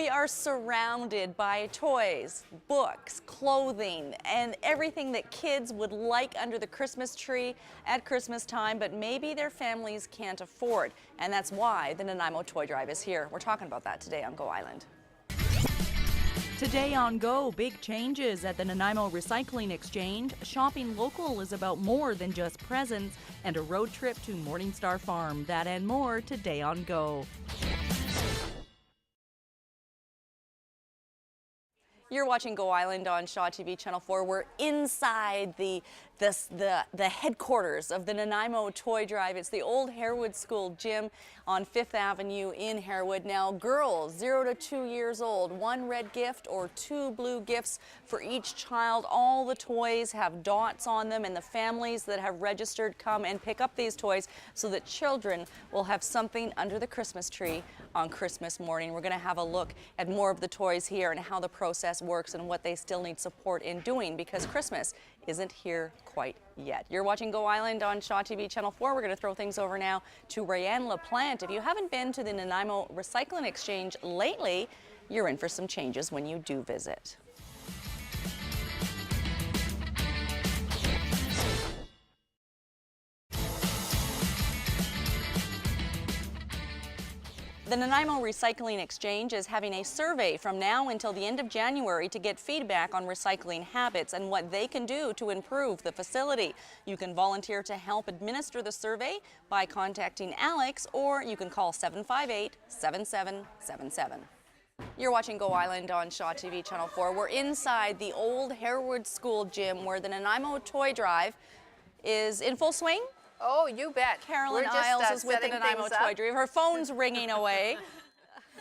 We are surrounded by toys, books, clothing, and everything that kids would like under the Christmas tree at Christmas time, but maybe their families can't afford. And that's why the Nanaimo Toy Drive is here. We're talking about that today on Go Island. Today on Go, big changes at the Nanaimo Recycling Exchange. Shopping local is about more than just presents, and a road trip to Morningstar Farm. That and more today on Go. You're watching Go Island on Shaw TV Channel 4. We're inside the headquarters of the Nanaimo Toy Drive. It's the old Harewood School gym on 5th Avenue in Harewood. Now, girls 0 to 2 years old, 1 red gift or 2 blue gifts for each child. All the toys have dots on them, and the families that have registered come and pick up these toys so that children will have something under the Christmas tree on Christmas morning. We're going to have a look at more of the toys here and how the process works and what they still need support in doing, because Christmas isn't here quite yet. You're watching Go Island on Shaw TV Channel 4. We're going to throw things over now to Rayanne LaPlante. If you haven't been to the Nanaimo Recycling Exchange lately, you're in for some changes when you do visit. The Nanaimo Recycling Exchange is having a survey from now until the end of January to get feedback on recycling habits and what they can do to improve the facility. You can volunteer to help administer the survey by contacting Alex, or you can call 758-7777. You're watching Go Island on Shaw TV Channel 4. We're inside the old Harewood School gym where the Nanaimo Toy Drive is in full swing. Oh, you bet. Carolyn Isles is with the Nanaimo Toy Drive. Her phone's ringing away.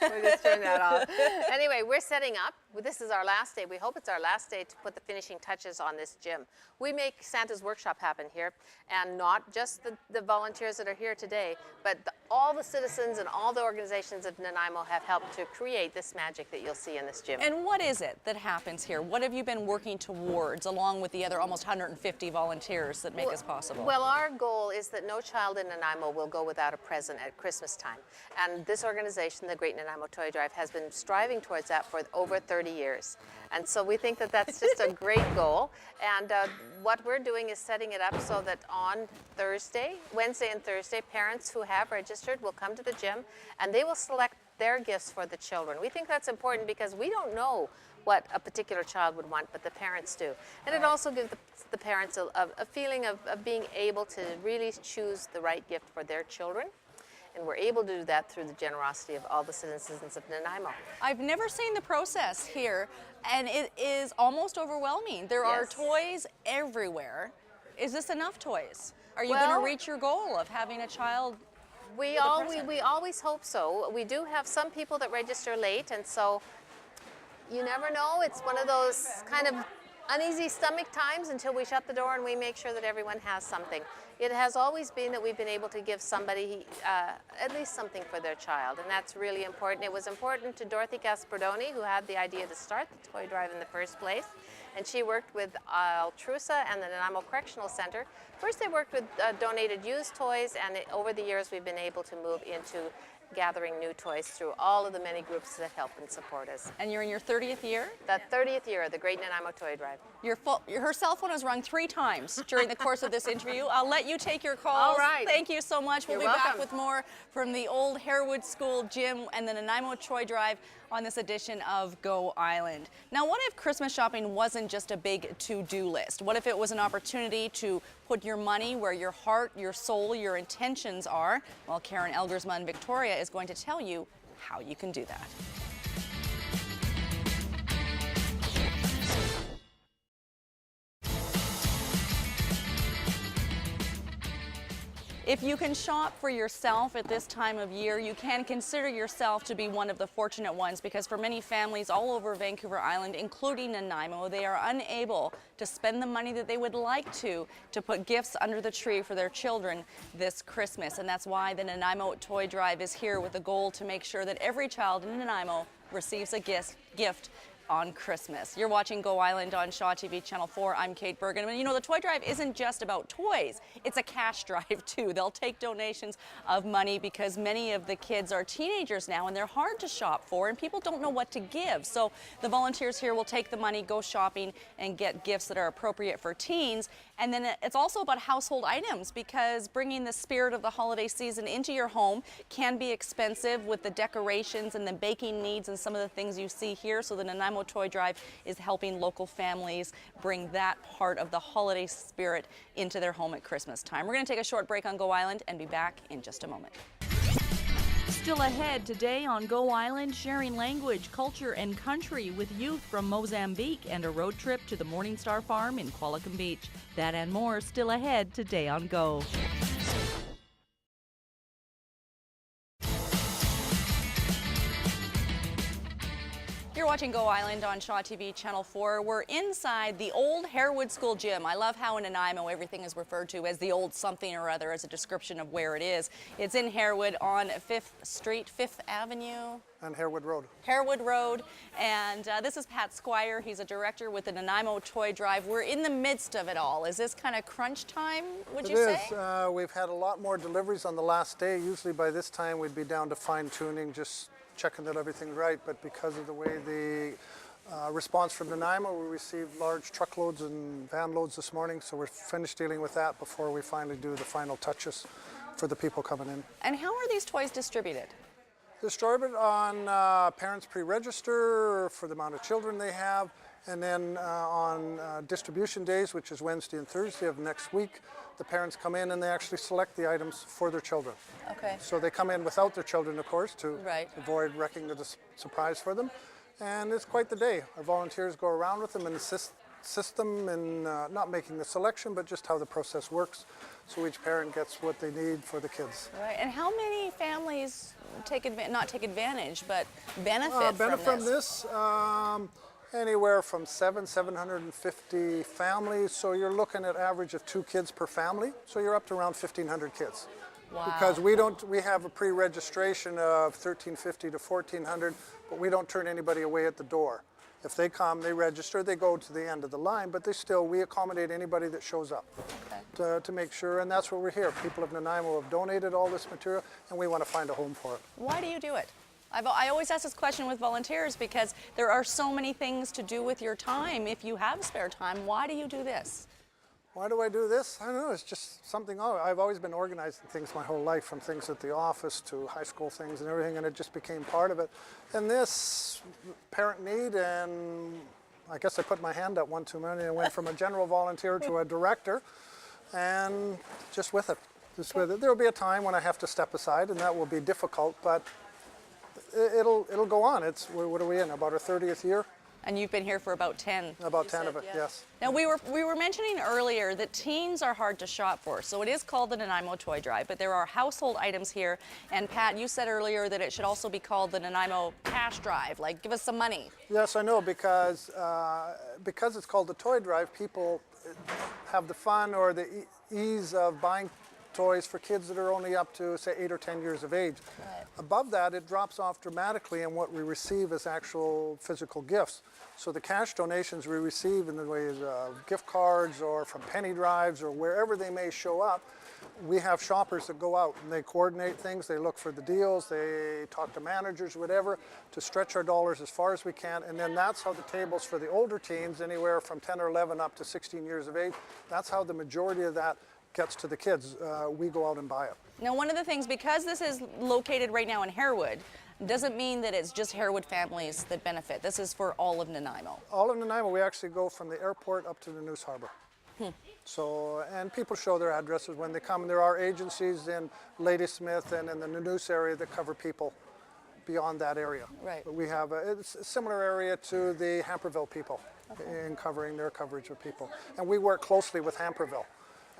We'll just turn that off. Anyway, we're setting up. This is our last day. We hope it's our last day to put the finishing touches on this gym. We make Santa's Workshop happen here, and not just the volunteers that are here today, but all the citizens and all the organizations of Nanaimo have helped to create this magic that you'll see in this gym. And what is it that happens here? What have you been working towards, along with the other almost 150 volunteers that make this possible? Well, our goal is that no child in Nanaimo will go without a present at Christmas time. And this organization, the Great Nanaimo Toy Drive, has been striving towards that for over 30 years. And so we think that that's just a great goal. And what we're doing is setting it up so that on Wednesday and Thursday, parents who have registered will come to the gym and they will select their gifts for the children. We think that's important because we don't know what a particular child would want, but the parents do. And it also gives the parents a feeling of being able to really choose the right gift for their children. And we're able to do that through the generosity of all the citizens of Nanaimo. I've never seen the process here, and it is almost overwhelming. There are toys everywhere. Is this enough toys? Are you going to reach your goal of having a child? We always hope so. We do have some people that register late, and so you never know. It's one of those kind of uneasy stomach times until we shut the door and we make sure that everyone has something. It has always been that we've been able to give somebody at least something for their child, and that's really important. It was important to Dorothy Gaspardoni, who had the idea to start the toy drive in the first place, and she worked with Altrusa and the Nanaimo Correctional Center. First they worked with donated used toys, and over the years we've been able to move into gathering new toys through all of the many groups that help and support us. And you're in your 30th year? The 30th year of the Great Nanaimo Toy Drive. Her cell phone has rung 3 times during the course of this interview. I'll let you take your calls. All right. Thank you so much. We'll You're be welcome. back with more from the old Harewood School gym and the Nanaimo Toy Drive on this edition of Go Island. Now, what if Christmas shopping wasn't just a big to-do list? What if it was an opportunity to put your money where your heart, your soul, your intentions are? Well, Karen Elgersma in Victoria is going to tell you how you can do that. If you can shop for yourself at this time of year, you can consider yourself to be one of the fortunate ones, because for many families all over Vancouver Island, including Nanaimo, they are unable to spend the money that they would like to put gifts under the tree for their children this Christmas. And that's why the Nanaimo Toy Drive is here with the goal to make sure that every child in Nanaimo receives a gift on Christmas. You're watching Go Island on Shaw TV Channel 4. I'm Kate Bergen. And you know, the toy drive isn't just about toys. It's a cash drive too. They'll take donations of money because many of the kids are teenagers now and they're hard to shop for and people don't know what to give. So the volunteers here will take the money, go shopping and get gifts that are appropriate for teens. And then it's also about household items because bringing the spirit of the holiday season into your home can be expensive with the decorations and the baking needs and some of the things you see here. So the Nanaimo Toy Drive is helping local families bring that part of the holiday spirit into their home at Christmas time. We're going to take a short break on Go Island and be back in just a moment. Still ahead today on Go Island, sharing language, culture, and country with youth from Mozambique and a road trip to the Morningstar Farm in Qualicum Beach. That and more still ahead today on Go. You're watching Go Island on Shaw TV Channel 4. We're inside the old Harewood School gym. I love how in Nanaimo everything is referred to as the old something or other as a description of where it is. It's in Harewood on 5th Street, 5th Avenue. And Harewood Road. Harewood Road. And this is Pat Squire. He's a director with the Nanaimo Toy Drive. We're in the midst of it all. Is this kind of crunch time, would you say? It is. We've had a lot more deliveries on the last day. Usually by this time we'd be down to fine tuning, just checking that everything's right, but because of the way the response from Nanaimo, we received large truckloads and van loads this morning, so we're finished dealing with that before we finally do the final touches for the people coming in. And how are these toys distributed? Distributed on parents pre-register for the amount of children they have, and then on distribution days, which is Wednesday and Thursday of next week, the parents come in and they actually select the items for their children. Okay. So they come in without their children, of course, to Right. avoid wrecking the surprise for them. And it's quite the day. Our volunteers go around with them and assist them in not making the selection, but just how the process works. So each parent gets what they need for the kids. Right. And how many families not take advantage, but benefit From this? Anywhere from 750 families. So you're looking at average of 2 kids per family. So you're up to around 1,500 kids. Wow. Because we have a pre-registration of 1,350 to 1,400, but we don't turn anybody away at the door. If they come, they register, they go to the end of the line, but we accommodate anybody that shows up. Okay. To make sure, and that's what we're here. People of Nanaimo have donated all this material, and we want to find a home for it. Why do you do it? I always ask this question with volunteers because there are so many things to do with your time. If you have spare time, why do you do this? Why do I do this? I don't know, it's just something. I've always been organizing things my whole life, from things at the office to high school things and everything, and it just became part of it. And this parent need, and I guess I put my hand up one too many. I went from a general volunteer to a director, and just with it. There'll be a time when I have to step aside, and that will be difficult, but it'll go on. What are we in, about our 30th year? And you've been here for about 10. About 10 of it, yes. Now we were mentioning earlier that teens are hard to shop for, so it is called the Nanaimo Toy Drive, but there are household items here. And Pat, you said earlier that it should also be called the Nanaimo Cash Drive, like give us some money. Yes, I know, because it's called the Toy Drive, people have the fun or the ease of buying toys for kids that are only up to, say, 8 or 10 years of age. Right. Above that, it drops off dramatically, and what we receive is actual physical gifts. So the cash donations we receive in the ways of gift cards or from penny drives or wherever they may show up, we have shoppers that go out and they coordinate things, they look for the deals, they talk to managers, whatever, to stretch our dollars as far as we can. And then that's how the tables for the older teens, anywhere from 10 or 11 up to 16 years of age, that's how the majority of that gets to the kids. We go out and buy it. Now, one of the things, because this is located right now in Harewood, doesn't mean that it's just Harewood families that benefit. This is for all of Nanaimo. All of Nanaimo, we actually go from the airport up to the News Harbor. So, and people show their addresses when they come. There are agencies in Ladysmith and in the Nanoose area that cover people beyond that area. Right. But we have it's a similar area to the Hamperville people in covering their coverage of people. And we work closely with Hamperville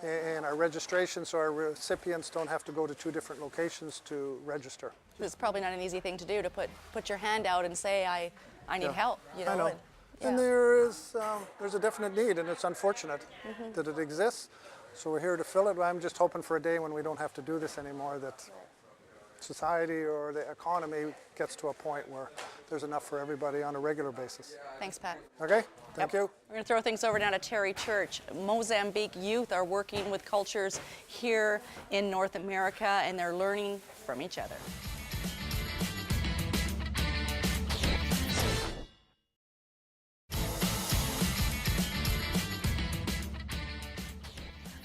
in our registration, so our recipients don't have to go to 2 different locations to register. It's probably not an easy thing to do, to put your hand out and say, I need help. You know, I know. And there's a definite need, and it's unfortunate that it exists. So we're here to fill it. I'm just hoping for a day when we don't have to do this anymore, that society or the economy gets to a point where there's enough for everybody on a regular basis. Thanks, Pat. Okay, thank you. We're going to throw things over now to Terry Church. Mozambique youth are working with cultures here in North America, and they're learning from each other.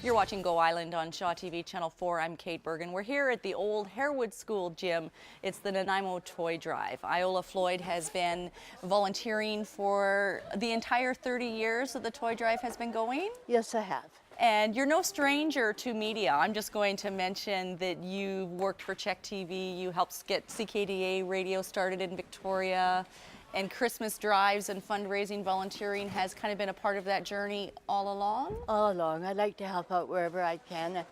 You're watching Go Island on Shaw TV Channel 4. I'm Kate Bergen. We're here at the old Harewood School gym. It's the Nanaimo Toy Drive. Iola Floyd has been volunteering for the entire 30 years that the Toy Drive has been going. Yes, I have. And you're no stranger to media. I'm just going to mention that you worked for Czech TV. You helped get CKDA radio started in Victoria. And Christmas drives and fundraising volunteering has kind of been a part of that journey all along? All along. I like to help out wherever I can.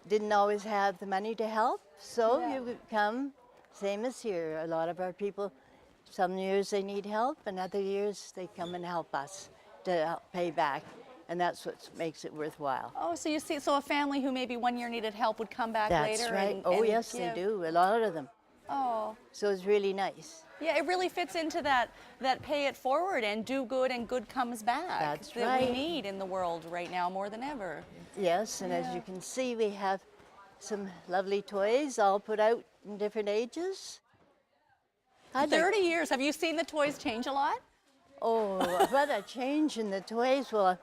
Didn't always have the money to help, so you would come, same as here. A lot of our people, some years they need help, and other years they come and help us to help pay back. And that's what makes it worthwhile. Oh, so you see, so a family who maybe one year needed help would come back That's later? right. And Yes, give. they do. A lot of them. Oh. So it's really nice. Yeah, it really fits into that pay it forward and do good and good comes back. That's that right. we need in the world right now more than ever. Yes, and as you can see, we have some lovely toys all put out in different ages. 30 years. Have you seen the toys change a lot? Oh, what a change in the toys. Well,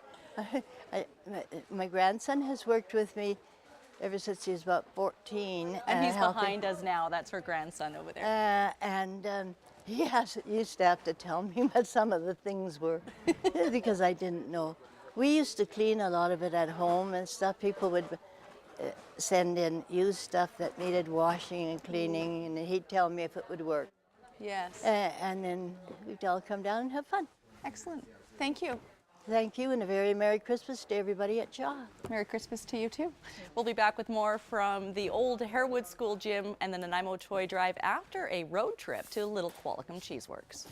my grandson has worked with me ever since he was about 14. And he's helping. behind us now. That's her grandson over there. He used to have to tell me what some of the things were because I didn't know. We used to clean a lot of it at home and stuff. People would send in used stuff that needed washing and cleaning, and he'd tell me if it would work. Yes. And then we'd all come down and have fun. Excellent. Thank you. Thank you, and a very Merry Christmas to everybody at Shaw. Merry Christmas to you too. We'll be back with more from the old Harewood School gym and the Nanaimo Toy Drive after a road trip to Little Qualicum Cheeseworks.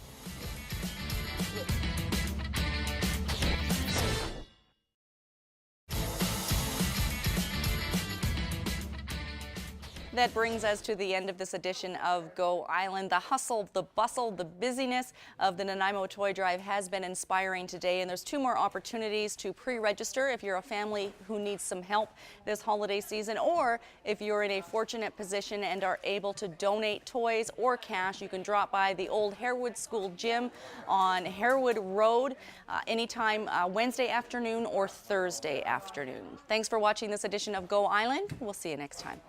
That brings us to the end of this edition of Go Island. The hustle, the bustle, the busyness of the Nanaimo Toy Drive has been inspiring today, and there's 2 more opportunities to pre-register if you're a family who needs some help this holiday season, or if you're in a fortunate position and are able to donate toys or cash. You can drop by the old Harewood School gym on Harewood Road anytime Wednesday afternoon or Thursday afternoon. Thanks for watching this edition of Go Island. We'll see you next time.